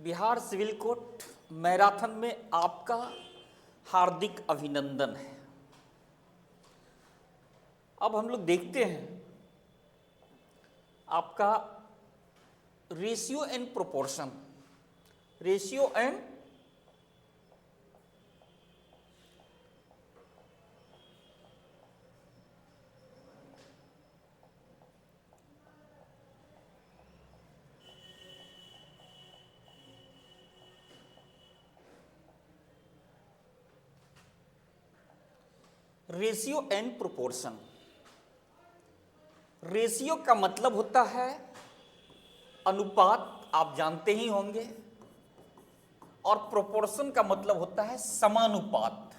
Bihar civil court marathon में आपका हार्दिक अभिनंदन है। अब हम लोग देखते हैं आपका ratio and proportion, ratio and proportion. Ratio का मतलब होता है अनुपात, आप जानते ही होंगे, और प्रोपोर्शन का मतलब होता है समानुपात।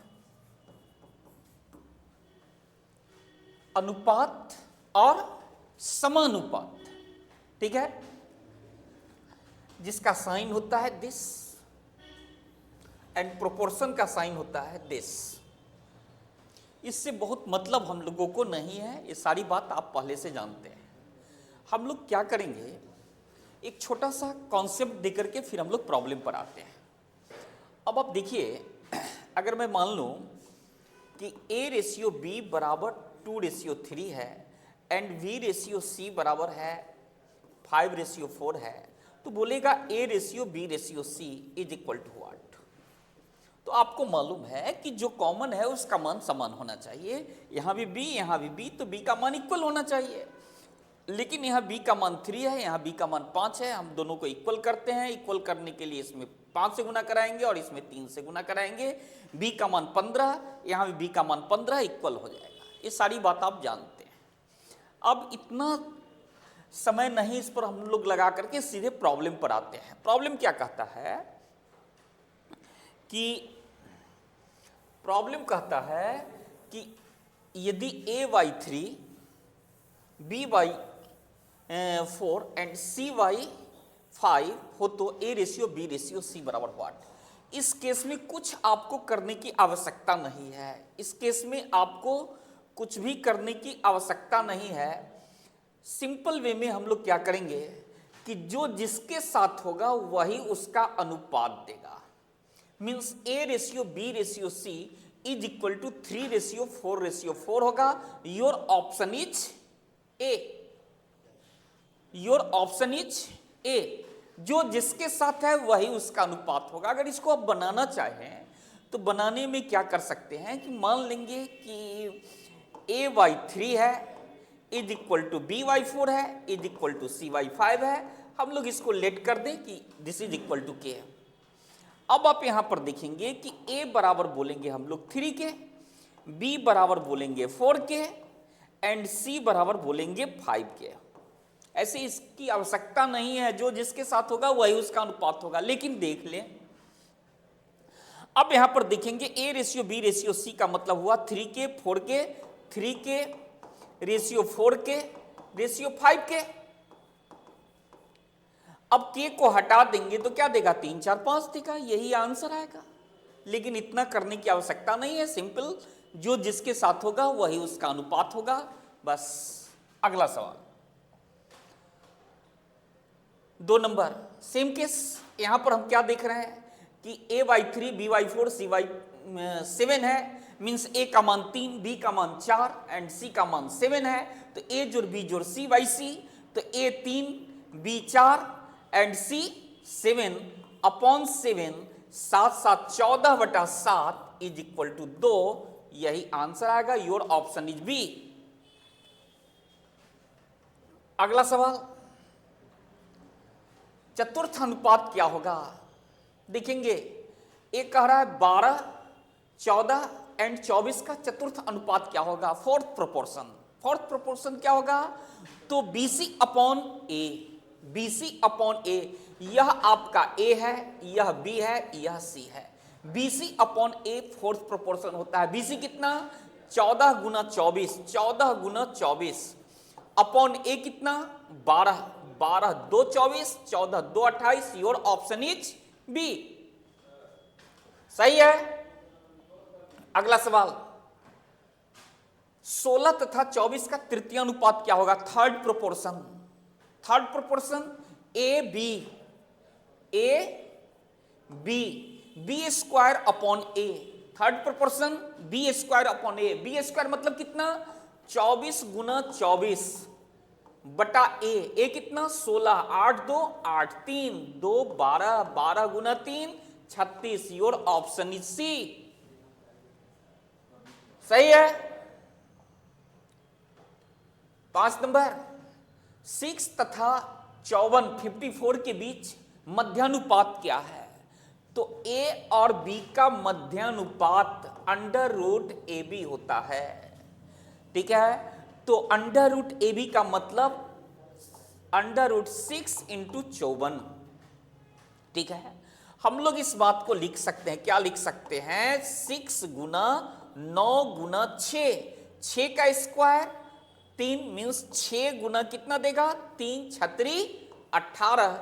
अनुपात और समानुपात, ठीक है, जिसका साइन होता है दिस एंड प्रोपोर्शन का साइन होता है दिस। इससे बहुत मतलब हम लोगों को नहीं है, ये सारी बात आप पहले से जानते हैं। हम लोग क्या करेंगे, एक छोटा सा कॉन्सेप्ट देकर के फिर हम लोग प्रॉब्लम पर आते हैं। अब आप देखिए, अगर मैं मान लूं कि A/B बराबर 2/3 है एंड V/C बराबर है 5/4 है, तो बोलेगा A/B/C is equal to what. तो आपको मालूम है कि जो कॉमन है उसका मान समान होना चाहिए। यहां भी B, यहां भी B, तो B का मान इक्वल होना चाहिए। लेकिन यहाँ B का मान 3 है, यहाँ B का मान 5 है। हम दोनों को इक्वल करते हैं। इक्वल करने के लिए इसमें 5 से गुना कराएंगे और इसमें 3 से गुना कराएंगे। B का मान 15, यहाँ भी B का मान 15, इक्वल हो जाएगा। ये सारी बात आप जानते हैं। अब इतना समय नहीं इस पर हम लोग लगा करके सीधे प्रॉब्लम पर आते हैं। प्रॉब्लम क्या कहता है कि प्रॉब्लम कहता है कि यदि A/3 B/4 एंड C/5 हो तो A/B/C बराबर व्हाट। इस केस में कुछ आपको करने की आवश्यकता नहीं है। इस केस में आपको कुछ भी करने की आवश्यकता नहीं है। सिंपल वे में हम लोग क्या करेंगे कि जो जिसके साथ होगा वही उसका अनुपात देगा। Means A/B/C is equal to 3/4/4 होगा। Your option is a. Your option is a. जो जिसके साथ है वही उसका अनुपात होगा। अगर इसको आप बनाना चाहें तो बनाने में क्या कर सकते हैं कि मान लेंगे कि A/3 है इज इक्वल टू B/4 है इज इक्वल टू C/5 है। हम लोग इसको लेट कर दें कि this is equal to K। अब आप यहां पर देखेंगे कि A बराबर बोलेंगे हम लोग 3 के, B बराबर बोलेंगे 4 के एंड C बराबर बोलेंगे 5 के। ऐसे इसकी आवश्यकता नहीं है, जो जिसके साथ होगा वही उसका अनुपात होगा। लेकिन देख लें, अब यहां पर देखेंगे A/B/C का मतलब हुआ 3 के, 4 के, 3 के, रेशियो 4 के, रेशियो 5 के। अब K को हटा देंगे तो क्या देगा, 3 4 5 देगा। यही आंसर आएगा। लेकिन इतना करने की आवश्यकता नहीं है। सिंपल, जो जिसके साथ होगा वही उसका अनुपात होगा, बस। अगला सवाल 2 नंबर, सेम केस। यहां पर हम क्या देख रहे हैं कि A/3 B/4 C/7 है। मीन्स A का मान 3, B का मान 4 एंड C का मान 7 है। तो A जोड़ B जोड़ C/C, तो A 3 B 4 and C 7 upon 7, 7 7 14/7 is equal to 2। यही आंसर आएगा। Your option is B. अगला सवाल, चतुर्थ अनुपात क्या होगा। देखेंगे, एक कह रहा है 12, 14 एंड 24 का चतुर्थ अनुपात क्या होगा, फोर्थ प्रोपोर्शन। फोर्थ प्रोपोर्शन क्या होगा, तो BC upon A। BC upon A, यह आपका A है, यह B है, यह C है। BC upon A fourth proportion होता है। BC कितना, 14 गुना 24, 14 गुना 24 अपॉन A कितना, 12, 12 2 24, 14 2 28। Your option is B. सही है। अगला सवाल, 16 तथा 24 का तृतीय अनुपात क्या होगा, third proportion. Third proportion A B B, B square upon A, third proportion B square upon A. B square मतलब कितना, 24 गुना 24 बटा ए कितना 16, 8 2 8, 3 2 12, 12 गुना 3 36। योर ऑप्शन इज सी, सही है। 5 नंबर, 6 तथा 54 54 के बीच मध्यानुपात क्या है? तो ए और बी का मध्यानुपात अंडर रूट ए बी होता है, ठीक है। तो अंडर रूट ए बी का मतलब अंडर रूट 6 इंटू 54, ठीक है। हम लोग इस बात को लिख सकते हैं, क्या लिख सकते हैं, 6 गुना 9 गुना 6 का स्क्वायर 3 मीन्स 6 गुना कितना देगा, 3 छत्री 18,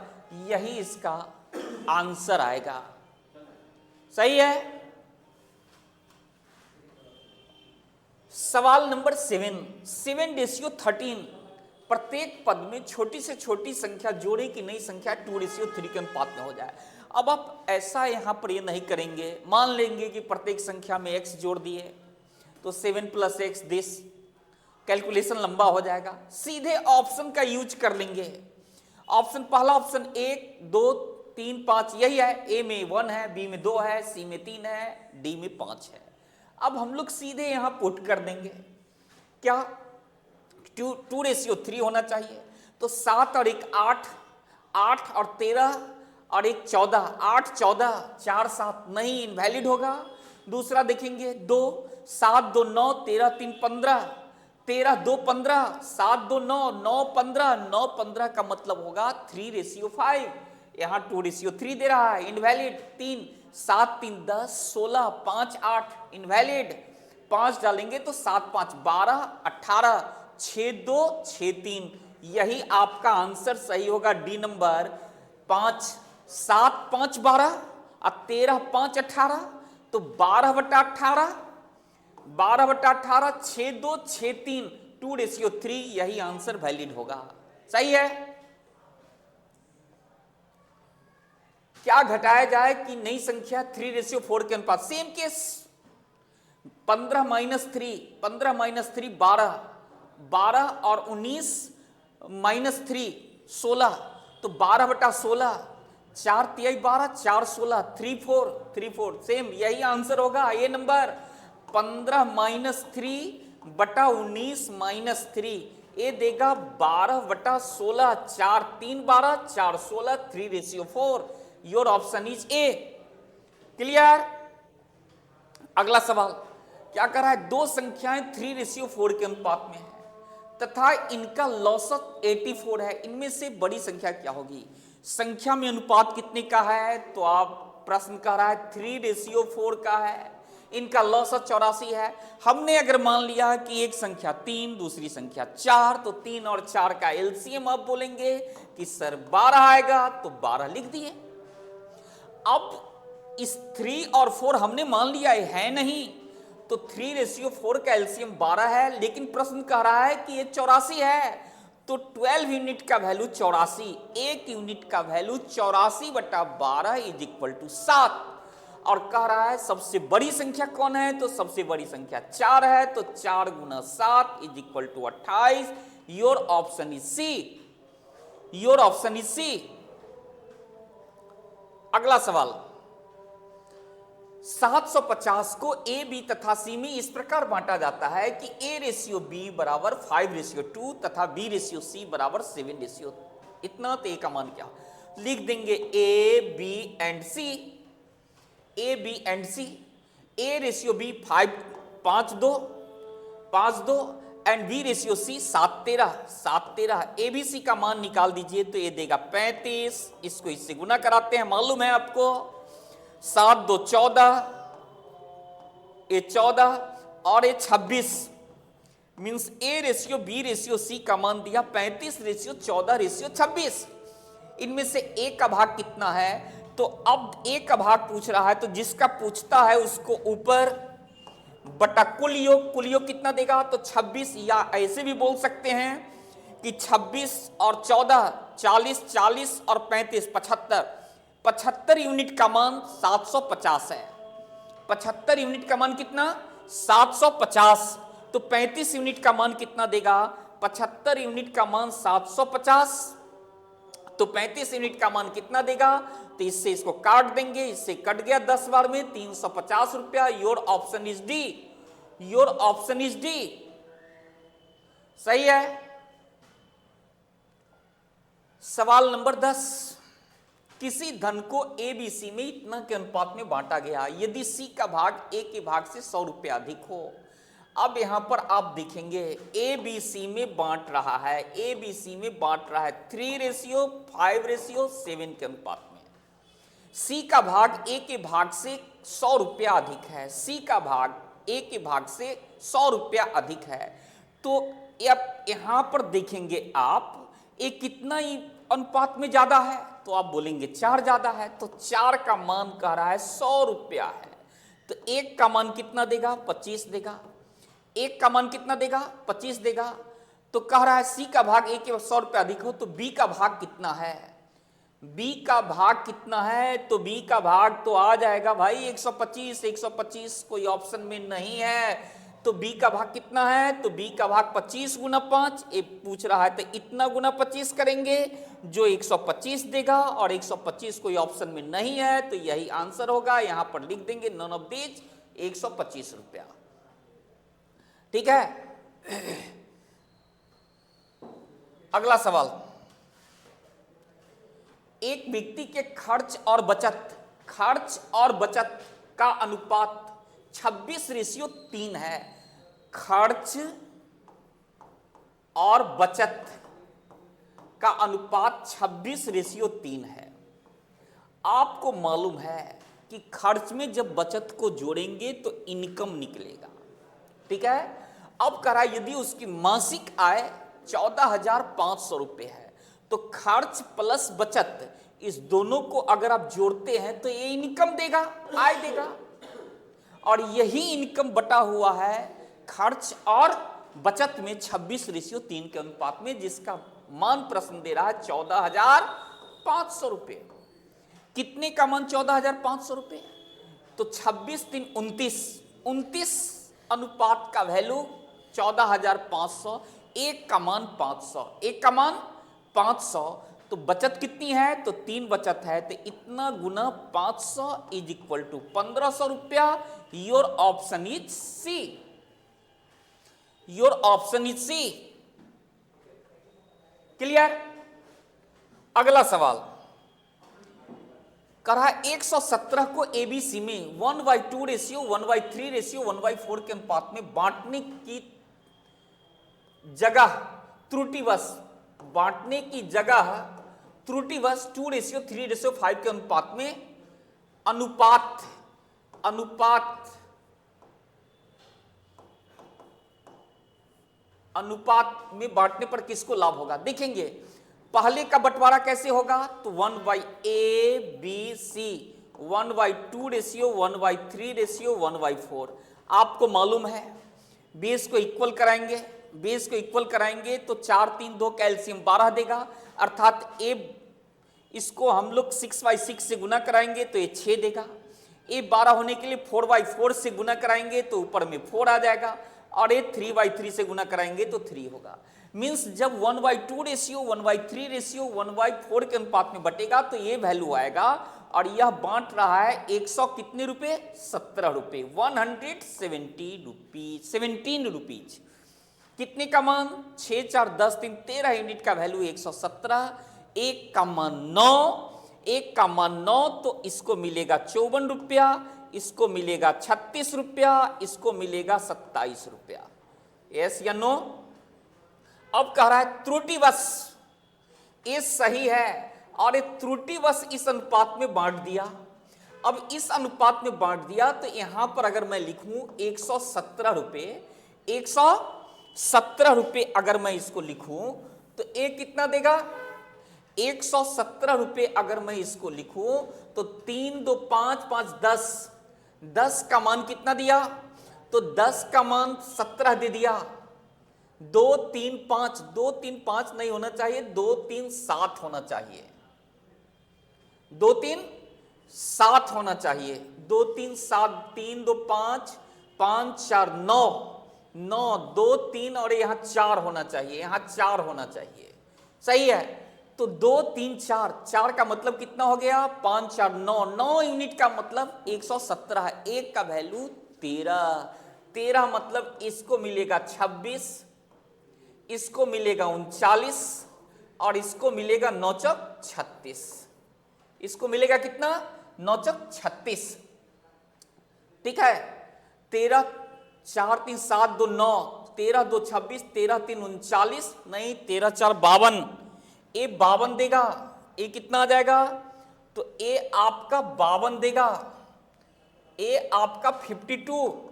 यही इसका आंसर आएगा, सही है। सवाल नंबर 7 रेशियो 13, प्रत्येक पद में छोटी से छोटी संख्या जोड़े की नई संख्या 2:3 के अनुपात में हो जाए। अब आप ऐसा यहां पर ये नहीं करेंगे, मान लेंगे कि प्रत्येक संख्या में x जोड़ दिए तो 7 + x दिस, कैलकुलेशन लंबा हो जाएगा। सीधे ऑप्शन का यूज कर लेंगे। ऑप्शन पहला ऑप्शन 1 2 3 5 यही है, ए में 1 है, बी में 2 है, सी में 3 है, डी में 5 है। अब हम लोग सीधे यहां पुट कर देंगे, क्या 2:3 होना चाहिए। तो 7 और 1 8, 8 और 13 और 1 14, 8 14 4 7 नहीं, इनवैलिड होगा। दूसरा देखेंगे 2 7 2 9 13 3 15, 13 2 15, 7 2 9 9 15, 9 15 का मतलब होगा 3:5। यहां 2:3 दे रहा है, इनवैलिड। 3 7 3 10 16 5 8 इनवैलिड। 5 डालेंगे तो 7 5 12 18, 6 2 6 3, यही आपका आंसर सही होगा, डी नंबर। 5 7 5 12 और 13 5 18, तो 12/18, 12/18 6 2 6 3, 2:3, यही आंसर वैलिड होगा, सही है। क्या घटाया जाए कि नई संख्या 3:4 के अनुपात, सेम केस। 15 - 3 15 - 3 12, 12 और 19 - 3 16, तो 12/16, 4 3 12 4 16, 3 4 3 4, सेम यही आंसर होगा, ये नंबर। 15 - 3 बटा 19 - 3, ये देगा 12/16, 4 3 12 4 16, 3:4। Your option is a, clear. अगला सवाल क्या कर रहा है, दो संख्याएं 3:4 के अनुपात में है तथा इनका लौसत 84 है, इनमें से बड़ी संख्या क्या होगी। संख्या में अनुपात कितने का है, तो आप प्रश्न कह रहा है 3:4 का है, इनका लौसत 84 है। हमने अगर मान लिया कि एक संख्या 3 दूसरी संख्या 4, तो 3 और 4 का एलसीएम आप बोलेंगे कि सर 12 आएगा, तो 12 लिख दिए। अब इस 3 और 4 हमने मान लिया है नहीं, तो 3:4 का एलसीएम 12 है, लेकिन प्रश्न कह रहा है कि ये 84 है, तो 12 यूनिट का वैल्यू 84, एक यूनिट का वैल्यू 84/12 = 7। और कह रहा है सबसे बड़ी संख्या कौन है, तो सबसे बड़ी संख्या 4 है, तो 4 × 7 = 28। Your option is C, your option is C. अगला सवाल, 750 को ए बी तथा सी में इस प्रकार बांटा जाता है कि A/B = 5:2 तथा B/C = 7:, इतना, तो ए का मान क्या, लिख देंगे A B and C, A B and C. A/B 5 2 and B/C 7 13, ABC का मान निकाल दीजिए, तो ये देगा 35, इसको इससे गुना कराते हैं, मालूम है आपको, 7 2 14, ये 14 और ये 26, मीन्स A/B/C का मान दिया 35:14:26। इनमें से ए का भाग कितना है, तो अब ए का भाग पूछ रहा है, तो जिसका पूछता है उसको ऊपर बटा कुल योग कितना देगा, तो 26, या ऐसे भी बोल सकते हैं कि 26 और 14 40, 40 और 35 75, 75 यूनिट का मान 750 है। 75 यूनिट का मान कितना? 750। तो 35 यूनिट का मान कितना देगा? 75 यूनिट का मान 750, तो 35 यूनिट का मान कितना देगा? तो इससे इसको काट देंगे, इससे कट गया 10 बार में 350 रुपया। Your option is D, your option is D, सही है। सवाल नंबर 10, किसी धन को ए बी सी में इतना के अनुपात में बांटा गया यदि सी का भाग ए के भाग से 100 रुपया अधिक हो। अब यहां पर आप देखेंगे ए बी सी में बांट रहा है, ए बी सी में बांट रहा है 3:5:7 के अनुपात में। सी का भाग ए के भाग से 100 रुपया अधिक है, सी का भाग ए के भाग से 100 रुपया अधिक है। तो यहां पर देखेंगे आप ए कितना ही अनुपात में ज्यादा है, तो आप बोलेंगे 4 ज्यादा है। तो 4 का मान कह रहा है 100 रुपया है, तो 1 का मान कितना देगा? 25 देगा। 1 का मान कितना देगा? 25 देगा। तो कह रहा है सी का भाग ए के 100 रुपया अधिक हो, तो बी का भाग कितना है? बी का भाग कितना है? तो बी का भाग तो आ जाएगा भाई 125। 125 कोई ऑप्शन में नहीं है, तो बी का भाग कितना है? तो बी का भाग 25 गुना 5। ये पूछ रहा है तो इतना गुना 25 करेंगे जो 125 देगा, और 125 कोई ऑप्शन में नहीं है, तो यही आंसर होगा। यहां पर लिख देंगे नन ऑफ दीज 125 रुपया। ठीक है। अगला सवाल, एक व्यक्ति के खर्च और बचत का अनुपात 26:3 है। खर्च और बचत का अनुपात 26:3 है। आपको मालूम है कि खर्च में जब बचत को जोड़ेंगे तो इनकम निकलेगा। ठीक है। अब कह रहा है यदि उसकी मासिक आय 14,500 रुपये है, तो खर्च प्लस बचत इस दोनों को अगर आप जोड़ते हैं तो ये इनकम देगा, आय देगा। और यही इनकम बटा हुआ है खर्च और बचत में 26:3 के अनुपात में, जिसका मान प्रश्न दे रहा है 14,500 रुपये। कितने का मान? 14,500 रुपये। तो 26×3 29 अनुपात का वैल्यू 14,500। एक का मान 500, एक का मान 500। तो बचत कितनी है? तो 3 बचत है, तो इतना गुना 500 इज इक्वल टू 1,500 रुपया। Your option is C, your option is C. Clear. अगला सवाल कर रहा है 117 को एबीसी में 1/2 रेशियो 1/3 रेशियो 1/4 के अनुपात में बांटने की जगह त्रुटिवश 2:3:5 के अनुपात में अनुपात में बांटने पर किसको लाभ होगा? देखेंगे पहले का बंटवारा कैसे होगा। तो 1/ABC 1/2 रेशियो 1/3 रेशियो 1/4। आपको मालूम है बेस को इक्वल कराएंगे तो 4 3 2 कैल्शियम 12 देगा, अर्थात ए इसको हम लोग 6/6 से गुना कराएंगे तो ये 6 देगा। ए 12 होने के लिए 4/4 से गुना कराएंगे तो ऊपर में 4 आ जाएगा, और ये 3/3 से गुना कराएंगे तो 3 होगा। मींस जब 1/2 रेशियो 1/3 रेशियो 1/4 के अनुपात में बटेगा तो ये वैल्यू आएगा। और यह बांट रहा है 100 कितने रुपए? 17 रुपए, 117 रुपीज। कितने का मान? 6 4 10 3 13 यूनिट का वैल्यू 117। एक का मान 9, तो इसको मिलेगा 54 रुपया, इसको मिलेगा 36 रुपया, इसको मिलेगा 27 रुपया। यस या नो? अब कह रहा है त्रुटिवश, ये सही है, और ये त्रुटिवश इस अनुपात में बांट दिया। अब इस अनुपात में बांट दिया तो यहां पर अगर मैं लिखूं 117 रुपये अगर मैं इसको लिखूं तो ये कितना देगा? 117 रुपये अगर मैं इसको लिखूं तो 3 2 5 5 10 का मान कितना दिया? तो 10 का मान 17 दे दिया। 2 3 5 नहीं होना चाहिए, 2 3 7 होना चाहिए। 2 3 7 होना चाहिए। 2 3 7, 3 2 5, 5 4 9, 9 2 3 और यहाँ 4 होना चाहिए, यहाँ 4 होना चाहिए। सही है। तो 2 3 4, 4 का मतलब कितना हो गया? 5 4 9, 9 यूनिट का मतलब 117 है। एक का वैल्यू 13, 13 मतलब इसको मिलेगा 26, इसको मिलेगा 39 और इसको मिलेगा 9 चौक 36। इसको मिलेगा कितना? 9 चौक 36। ठीक है। 13 4 3 7 2 9, 13 2 26, 13 3 39, नहीं 13 4 52, ये 52 देगा। ये कितना आ जाएगा? तो ये आपका 52 देगा, ये आपका 52।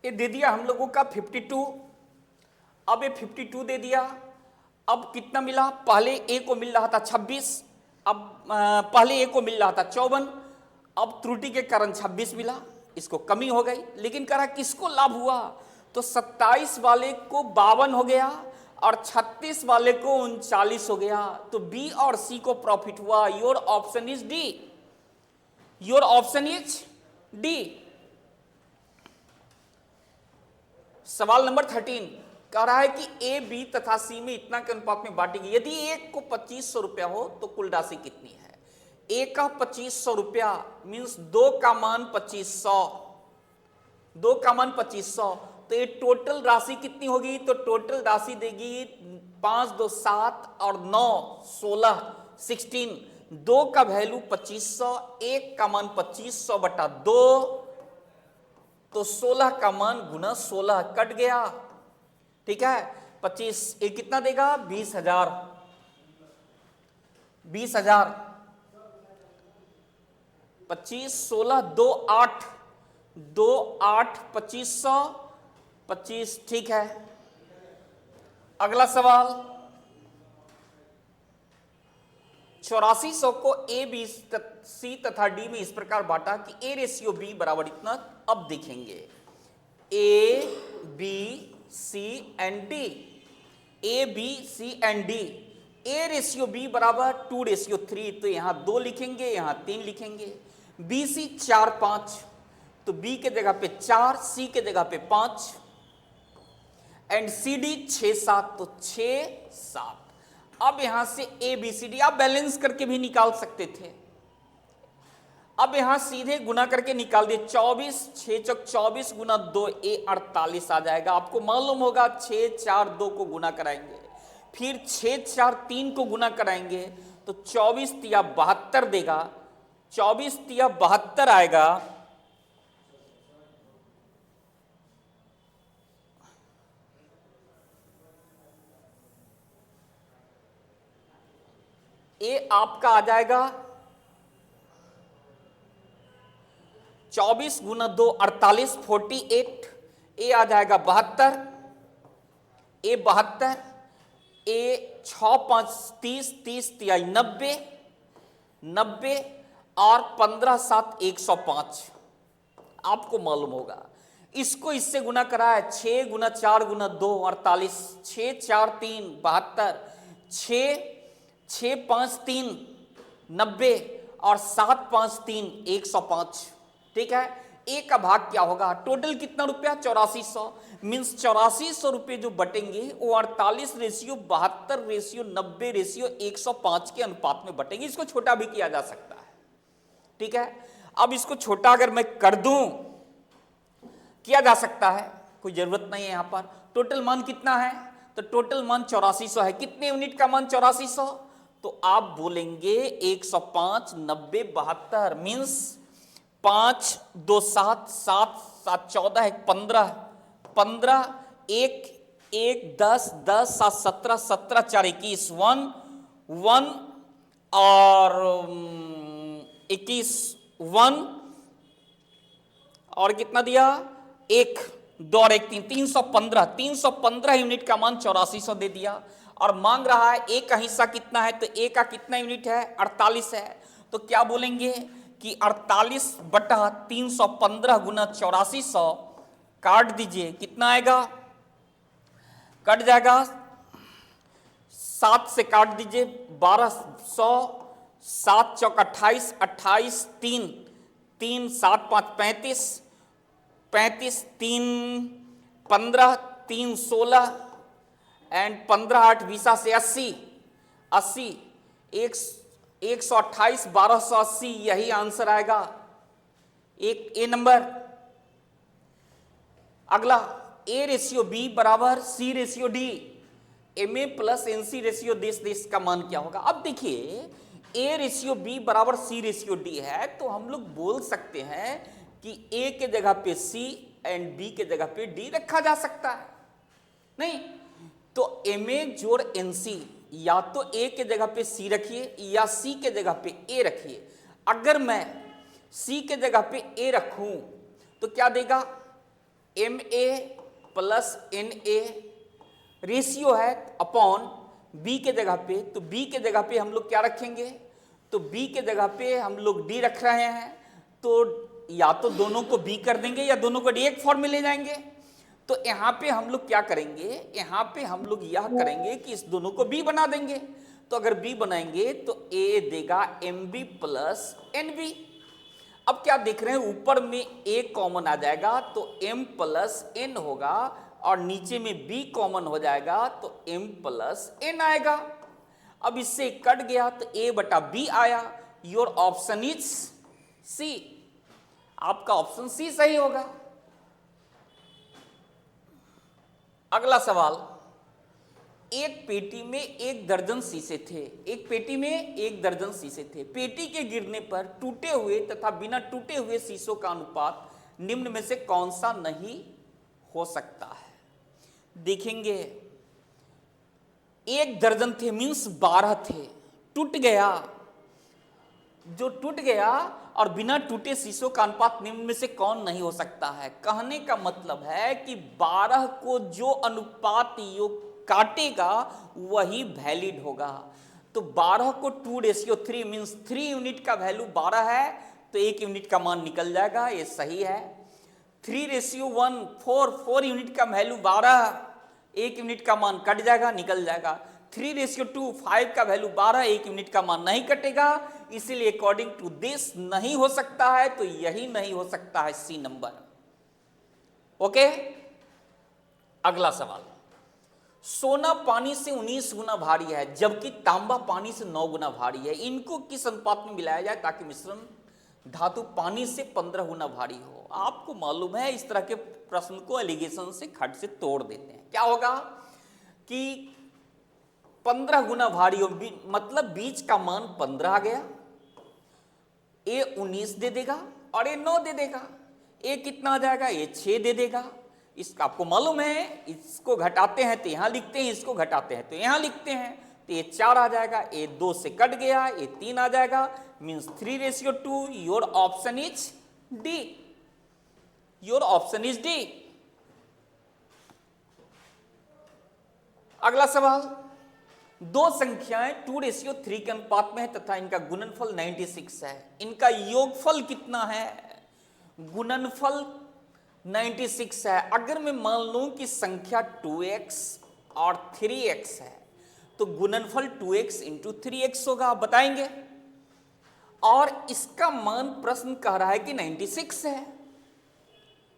ये दे दिया हम लोगों का 52। अब ये 52 दे दिया। अब कितना मिला? पहले ए को मिल रहा था 26, अब पहले ए को मिल रहा था 54, अब त्रुटि के कारण 26 मिला, इसको कमी हो गई। लेकिन कह रहा किसको लाभ हुआ? तो 27 वाले को 52 हो गया और 36 वाले को 39 हो गया। तो बी और सी को प्रॉफिट हुआ। Your option is D, your option is D. सवाल नंबर 13 कह रहा है कि ए बी तथा सी में इतना के अनुपात में बांटेगी। यदि एक को 2500 रुपया हो तो कुल राशि कितनी है? ए का 2500 रुपया मीन्स 2 का मान 2500, 2 का मान 2500। तो ये टोटल राशि कितनी होगी? तो टोटल राशि देगी 5 2 7 और 9 16, 16। 2 का वैल्यू 2500, 1 का मान 2500 बटा 2, तो 16 का मान गुना 16 कट गया। ठीक है। 25 ये कितना देगा? 20,000, 20,000। 25 16 2 8, 2 8 2500, 25। ठीक है। अगला सवाल 8400 को ए बी सी तथा डी में इस प्रकार बांटा कि ए रेशियो बी बराबर इतना। अब देखेंगे A B C and D, A B C and D. A ratio B बराबर 2:3, तो यहां 2 लिखेंगे, यहां 3 लिखेंगे। बी सी 4 5, तो बी के जगह पे 4, सी के जगह पे 5 एंड सी डी 6 7, तो 6 7। अब यहां से ए बी सी डी आप बैलेंस करके भी निकाल सकते थे। अब यहां सीधे गुना करके निकाल दिए। 24 6 चौक 24 गुना 2 ए 48 आ जाएगा। आपको मालूम होगा 6 4 2 को गुना कराएंगे, फिर 6 4 3 को गुना कराएंगे, तो 24 तिया 72 देगा। 24 तिया 72 आएगा। ए आपका आ जाएगा 24 गुना 2 48, 48। ए आ जाएगा 72, ए 72, ए 6 5 30, 30 तिया 90, 90 और 15 7 105। आपको मालूम होगा इसको इससे गुना करा है। 6 गुना 4 गुना 2 48, 6 4 3 72, 6 6 5 3 90 और 7 5 3 105। ठीक है। ए का भाग क्या होगा? टोटल कितना रुपया? 8400। मीन्स 8400 रुपये जो बटेंगे वो 48 रेशियो 72 रेशियो 90 रेशियो 105 के अनुपात में बटेंगे। इसको छोटा भी किया जा सकता है। ठीक है। अब इसको छोटा अगर मैं कर दूं, किया जा सकता है, कोई जरूरत नहीं है। यहां पर टोटल मान कितना है? तो टोटल मान 8400 है। कितने यूनिट का मान 8400? तो आप बोलेंगे 105 90 72 मीन्स 5 2 7 7 7 14 1 15 15 1 1 10 10 7 17 17 4 21 1 1 और 21 1 और कितना दिया 1 2 और 1 3 315 यूनिट का मान 8400 दे दिया। और मांग रहा है ए का हिस्सा कितना है, तो ए का कितना यूनिट है 48 है। तो क्या बोलेंगे कि 48 बटा 315 गुना 8400 काट दीजिए, कितना आएगा, कट जाएगा 7 से काट दीजिए 1200 7 चौक 28 28 3 3 7 5 35 35 3 15 3 16 एंड 15 8 20 से 80 80 128 1280 यही आंसर आएगा एक ए नंबर। अगला ए रेशियो बी बराबर C ratio D, M A plus NC ratio देश का मान क्या होगा। अब देखिए ए रेशियो बी बराबर सी रेशियो डी है, तो हम लोग बोल सकते हैं कि ए के जगह पे सी एंड बी के जगह पे डी रखा जा सकता है। नहीं तो एम ए जोड़ एन सी, या तो ए के जगह पे सी रखिए या सी के जगह पे ए रखिए। अगर मैं सी के जगह पे ए रखूं तो क्या देगा, M A plus N A ratio है अपॉन बी के जगह पे, तो बी के जगह पे हम लोग क्या रखेंगे, तो बी के जगह पे हम लोग डी रख रहे हैं, तो या तो दोनों को बी कर देंगे या दोनों को डी, एक फॉर्म में ले जाएंगे। तो यहां पे हम लोग क्या करेंगे, यहां पे हम लोग यह करेंगे कि इस दोनों को बी बना देंगे। तो अगर बी बनाएंगे तो ए देगा M B plus N B. अब क्या देख रहे हैं, ऊपर में ए कॉमन आ जाएगा तो एम प्लस एन होगा, और नीचे में b कॉमन हो जाएगा तो m प्लस एन आएगा। अब इससे कट गया तो a बटा b आया। योर ऑप्शन इज सी, आपका ऑप्शन सी सही होगा। अगला सवाल, एक पेटी में 1 दर्जन शीशे थे, एक पेटी में 1 दर्जन शीशे थे। पेटी के गिरने पर टूटे हुए तथा बिना टूटे हुए शीशों का अनुपात निम्न में से कौन सा नहीं हो सकता है। देखेंगे 1 दर्जन थे मीन्स 12 थे, टूट गया, जो टूट गया और बिना टूटे शीशों का अनुपात निम्न में से कौन नहीं हो सकता है। कहने का मतलब है कि 12 को जो अनुपात योग काटेगा वही वैलिड होगा। तो 12 को 2:3 मीन्स 3 यूनिट का वैल्यू 12 है, तो 1 यूनिट का मान निकल जाएगा, ये सही है। 3:1 4 यूनिट का वैल्यू 12, 1 यूनिट का मान कट जाएगा, निकल जाएगा। 3:2 5 का वैल्यू 12, 1 यूनिट का मान नहीं कटेगा, इसीलिए अकॉर्डिंग टू दिस नहीं हो सकता है, तो यही नहीं हो सकता है, सी नंबर। ओके, अगला सवाल, सोना पानी से 19 गुना भारी है जबकि तांबा पानी से 9 गुना भारी है, इनको किस अनुपात में मिलाया जाए ताकि मिश्रण धातु पानी से 15 गुना भारी हो। आपको मालूम है इस तरह के प्रश्न को एलिगेशन से खट से तोड़ देते हैं। क्या होगा कि 15 गुना भारी हो, मतलब बीच का मान 15 आ गया, ए 19 दे देगा और ए 9 दे देगा, ए कितना आ जाएगा, ए 6 दे देगा। इसका आपको मालूम है, इसको घटाते हैं तो यहां लिखते हैं, इसको घटाते हैं तो यहां लिखते हैं, तो ये 4 आ जाएगा, ये 2 से कट गया, ये 3 आ जाएगा, means 3:2। Your option is D, your option is D. अगला सवाल, 2 संख्याएं 2:3 के अनुपात में है तथा इनका गुणनफल 96 है, इनका योगफल कितना है। गुणनफल 96 है। अगर मैं मान लूं कि संख्या 2x और 3x है तो गुणनफल 2x इंटू 3x होगा, आप बताएंगे। और इसका मान प्रश्न कह रहा है कि 96 है,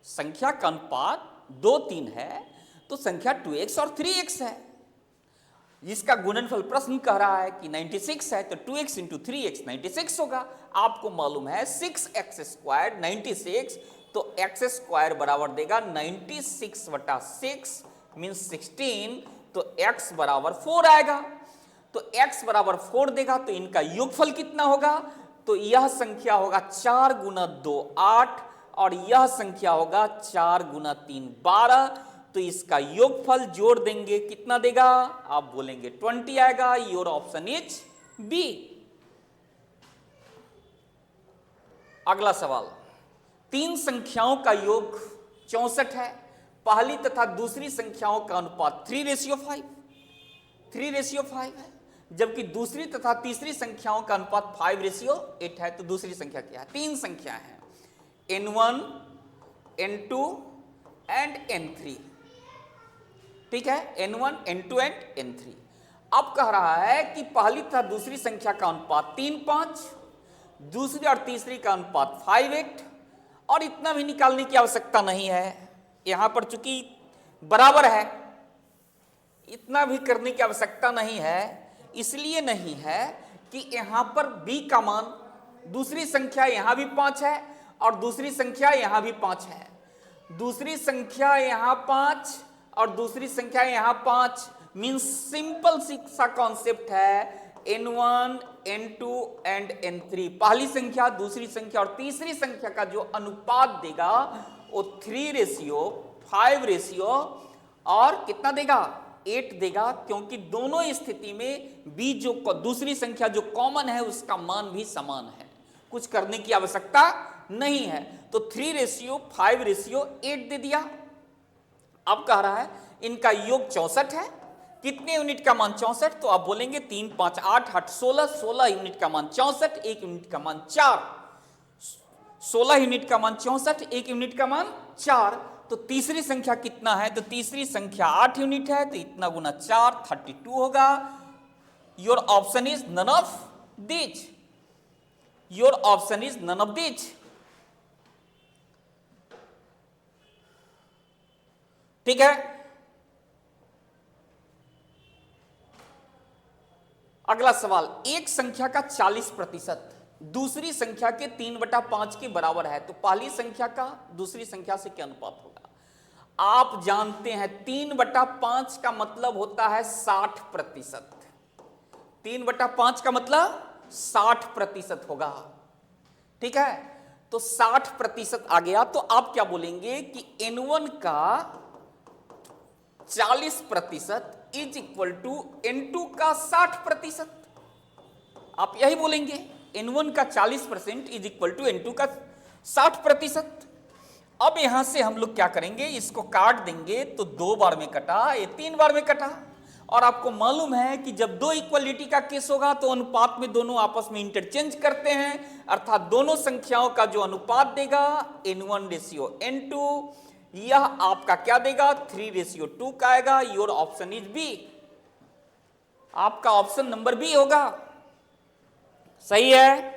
संख्या का अनुपात 2 3 है तो संख्या 2x और 3x है, जिसका गुणनफल प्रश्न कह रहा है कि 96 है, तो 2x इंटू 3x 96 होगा। आपको मालूम है 6x² 96, तो x² बराबर देगा 96/6 मीन्स 16, तो x बराबर 4 आएगा। तो x बराबर 4 देगा तो इनका योगफल कितना होगा, तो यह संख्या होगा 4 गुना 2 8 और यह संख्या होगा 4 गुना 3 12। तो इसका योगफल जोड़ देंगे कितना देगा, आप बोलेंगे 20 आएगा। Your option is B. अगला सवाल, तीन संख्याओं का योग 64 है। पहली तथा दूसरी संख्याओं का अनुपात 3:5 है, जबकि दूसरी तथा तीसरी संख्याओं का अनुपात 5:8 है। तो दूसरी संख्या क्या है, तीन संख्या है n1 n2 एंड n3, ठीक है, n1 n2 एंड n3। अब कह रहा है कि पहली तथा दूसरी संख्या का अनुपात 3:5, दूसरी और तीसरी का अनुपात 5:8, और इतना भी निकालने की आवश्यकता नहीं है, यहां पर चूंकि बराबर है इतना भी करने की आवश्यकता नहीं है। इसलिए नहीं है कि यहां पर b का मान, दूसरी संख्या यहां भी 5 है और दूसरी संख्या यहां भी 5 है, दूसरी संख्या यहां 5 और दूसरी संख्या यहां 5, मीन्स सिंपल सा कॉन्सेप्ट है n1 n2 एंड n3। पहली संख्या दूसरी संख्या और तीसरी संख्या का जो अनुपात देगा वो 3:5 और कितना देगा, 8 देगा, क्योंकि दोनों स्थिति में b जो दूसरी संख्या जो कॉमन है उसका मान भी समान है, कुछ करने की आवश्यकता नहीं है। तो 3:5:8 दे दिया। अब कह रहा है इनका योग 64 है। कितने यूनिट का मान 64, तो आप बोलेंगे 3 5 8 8 16, 16 यूनिट का मान 64, 1 यूनिट का मान 4, 16 यूनिट का मान 64, 1 यूनिट का मान 4। तो तीसरी संख्या कितना है, तो तीसरी संख्या 8 यूनिट है, तो इतना गुना 4 32 होगा। Your option is none of these, your option is none of these. ठीक है, अगला सवाल, एक संख्या का 40% दूसरी संख्या के 3/5 के बराबर है, तो पहली संख्या का दूसरी संख्या से क्या अनुपात होगा। आप जानते हैं 3/5 का मतलब होता है 60%, 3/5 का मतलब 60% होगा, ठीक है। तो 60% आ गया, तो आप क्या बोलेंगे कि n1 का 40% इज इक्वल टू n2 का 60%। आप यही बोलेंगे, n1 का 40% इज इक्वल टू n2 का 60%। अब यहां से हम लोग क्या करेंगे, इसको काट देंगे, तो 2 बार में कटा, ये 3 बार में कटा। और आपको मालूम है कि जब दो इक्वलिटी का केस होगा तो अनुपात में दोनों आपस में इंटरचेंज करते हैं, अर्थात दोनों संख्याओं का जो अनुपात देगा n1:n2, यह आपका क्या देगा 3:2 का आएगा। योर ऑप्शन इज बी, आपका ऑप्शन नंबर बी होगा, सही है।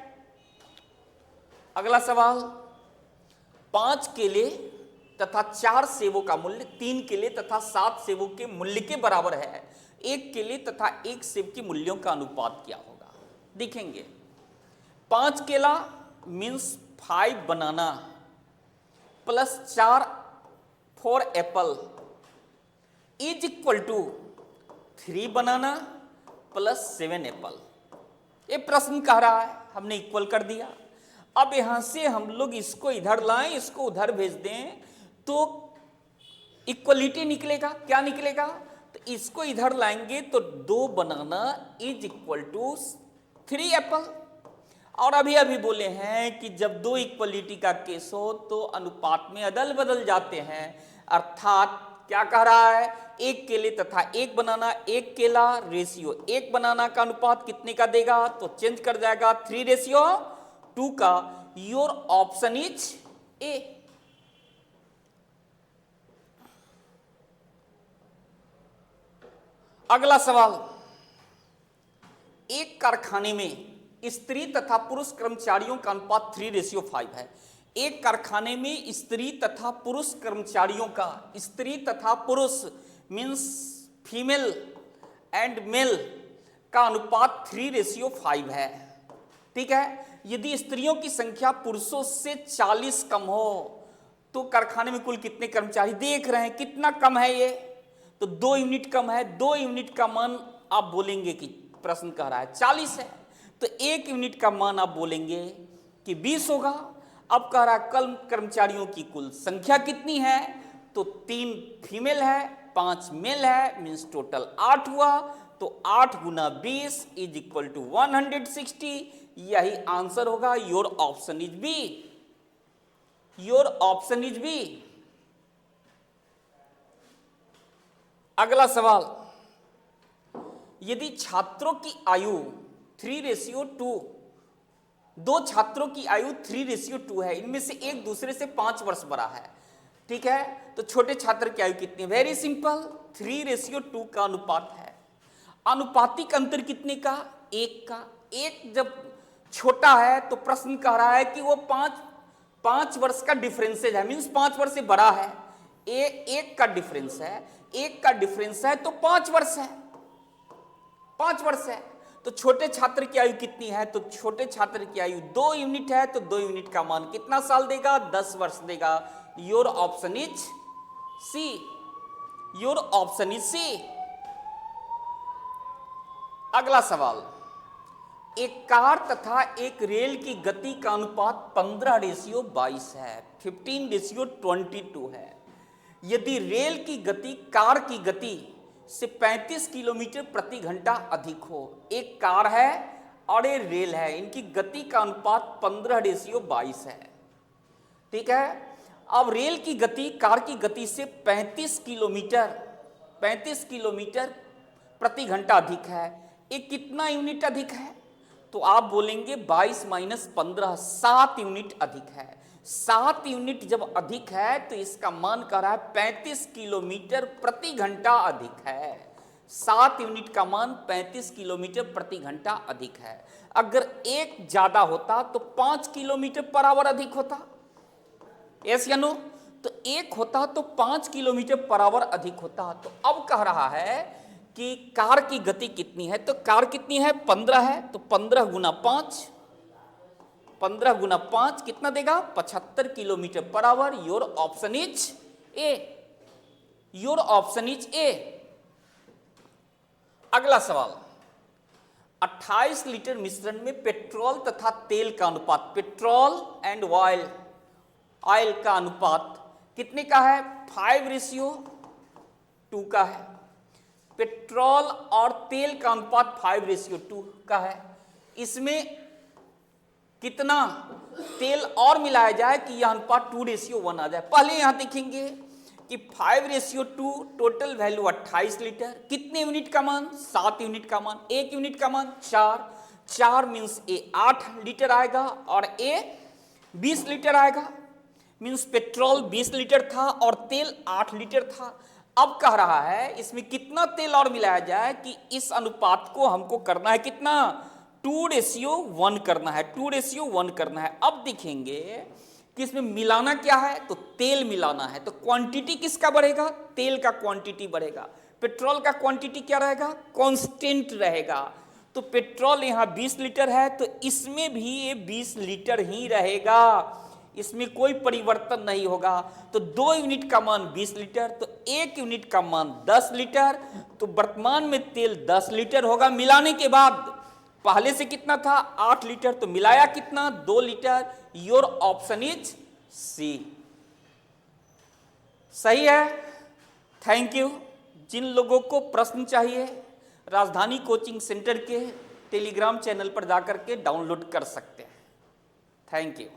अगला सवाल, 5 केले तथा 4 सेबों का मूल्य 3 केले तथा 7 सेबों के मूल्य के बराबर है। 1 केले तथा 1 सेब के मूल्यों का अनुपात क्या होगा। देखेंगे 5 केला means 5 banana plus 4 apple is equal to 3 banana plus 7 apple. ये प्रश्न कह रहा है, हमने इक्वल कर दिया। अब यहां से हम लोग इसको इधर लाएं, इसको उधर भेज दें, तो इक्वलिटी निकलेगा। क्या निकलेगा, तो इसको इधर लाएंगे तो 2 बनाना इज इक्वल टू 3 एप्पल। और अभी अभी बोले हैं कि जब दो इक्वलिटी का केस हो तो अनुपात में अदल बदल जाते हैं, अर्थात क्या कह रहा है, 1 केले तथा 1 बनाना, 1 केला रेशियो 1 बनाना का अनुपात कितने का देगा, तो चेंज कर जाएगा 3:2 का। Your option is a. अगला सवाल, एक कारखाने में स्त्री तथा पुरुष कर्मचारियों का अनुपात 3:5 है। एक कारखाने में स्त्री तथा पुरुष कर्मचारियों का, स्त्री तथा पुरुष मीन्स फीमेल एंड मेल का अनुपात 3:5 है, ठीक है। यदि स्त्रियों की संख्या पुरुषों से 40 कम हो तो कारखाने में कुल कितने कर्मचारी, देख रहे हैं कितना कम है ये, तो 2 यूनिट कम है, 2 यूनिट का मान आप बोलेंगे कि प्रश्न कह रहा है 40 है, तो 1 यूनिट का मान आप बोलेंगे कि 20 होगा। अब कह रहा है कल कर्मचारियों की कुल संख्या कितनी है, तो 3 फीमेल है 5 मेल है, मीन्स टोटल 8 हुआ। तो 8 गुना 20 इज इक्वल टू 160। यही आंसर होगा। Your option is B, your option is B. अगला सवाल, यदि छात्रों की आयु 3:2, 2 छात्रों की आयु 3:2 है, इनमें से एक दूसरे से 5 वर्ष बड़ा है, ठीक है, तो छोटे छात्र की आयु कितनी है? वेरी सिंपल, 3:2 का अनुपात है। अनुपातिक अंतर कितने का? 1 का। 1 जब छोटा है तो प्रश्न कह रहा है कि वो 5 वर्ष का डिफरेंसेज है, मीन्स 5 वर्ष से बड़ा है। 1 का डिफरेंस है, 1 का डिफरेंस है तो 5 वर्ष है, 5 वर्ष है। तो छोटे छात्र की आयु कितनी है? तो छोटे छात्र की आयु 2 यूनिट है, तो 2 यूनिट का मान कितना साल देगा? 10 वर्ष देगा। Your option is C, your option is C. अगला सवाल, एक कार तथा एक रेल की गति का अनुपात 15:22 है, 15:22 है। यदि रेल की गति कार की गति से 35 किलोमीटर प्रति घंटा अधिक हो, एक कार है और एक रेल है, इनकी गति का अनुपात 15:22 है, ठीक है। अब रेल की गति कार की गति से 35 किलोमीटर प्रति घंटा अधिक है, ये कितना यूनिट अधिक है? तो आप बोलेंगे 22 माइनस 15, 7 यूनिट अधिक है। 7 यूनिट जब अधिक है तो इसका मान कर रहा है 35 किलोमीटर प्रति घंटा अधिक है। 7 यूनिट का मान 35 किलोमीटर प्रति घंटा अधिक है। अगर 1 ज्यादा होता तो 5 किलोमीटर पर आवर अधिक होता, यस या नो? तो 1 होता तो 5 किलोमीटर पर आवर अधिक होता। तो अब कह रहा है कि कार की गति कितनी है, तो कार कितनी है? 15 है, तो 15 गुना 5, 15 गुना 5 कितना देगा? 75 kilometre per hour. Your option is a, your option is a. अगला सवाल, 28 लीटर मिश्रण में पेट्रोल तथा तेल का अनुपात, पेट्रोल एंड ऑयल का अनुपात कितने का है? 5:2 का है। पेट्रोल और तेल का अनुपात 5:2 का है। इसमें कितना तेल और मिलाया जाए कि यह अनुपात 2:1 आ जाए? पहले यहां देखेंगे कि 5:2, टोटल वैल्यू 28 लीटर, कितने यूनिट का मान? 7 यूनिट का मान। 1 यूनिट का मान 4 मीन्स ए 8 लीटर आएगा और ए 20 लीटर आएगा। मीन्स पेट्रोल 20 लीटर था और तेल 8 लीटर था। अब कह रहा है इसमें कितना तेल और मिलाया जाए कि इस अनुपात को हमको करना है कितना? 2:1 करना है, 2:1 करना है। अब देखेंगे कि इसमें मिलाना क्या है, तो तेल मिलाना है। तो क्वांटिटी किसका बढ़ेगा? तेल का क्वांटिटी बढ़ेगा। पेट्रोल का क्वांटिटी क्या रहेगा? कांस्टेंट रहेगा। तो पेट्रोल यहाँ 20 लीटर है तो इसमें भी ये 20 लीटर ही रहेगा, इसमें कोई परिवर्तन नहीं होगा। तो 2 यूनिट का मान 20 लीटर, तो 1 यूनिट का मान 10 लीटर। तो वर्तमान में तेल 10 लीटर होगा मिलाने के बाद। पहले से कितना था? 8 लीटर, तो मिलाया कितना? 2 litre. Your option is C, सही है। Thank you. जिन लोगों को प्रश्न चाहिए राजधानी कोचिंग सेंटर के टेलीग्राम चैनल पर जाकर के डाउनलोड कर सकते हैं। Thank you.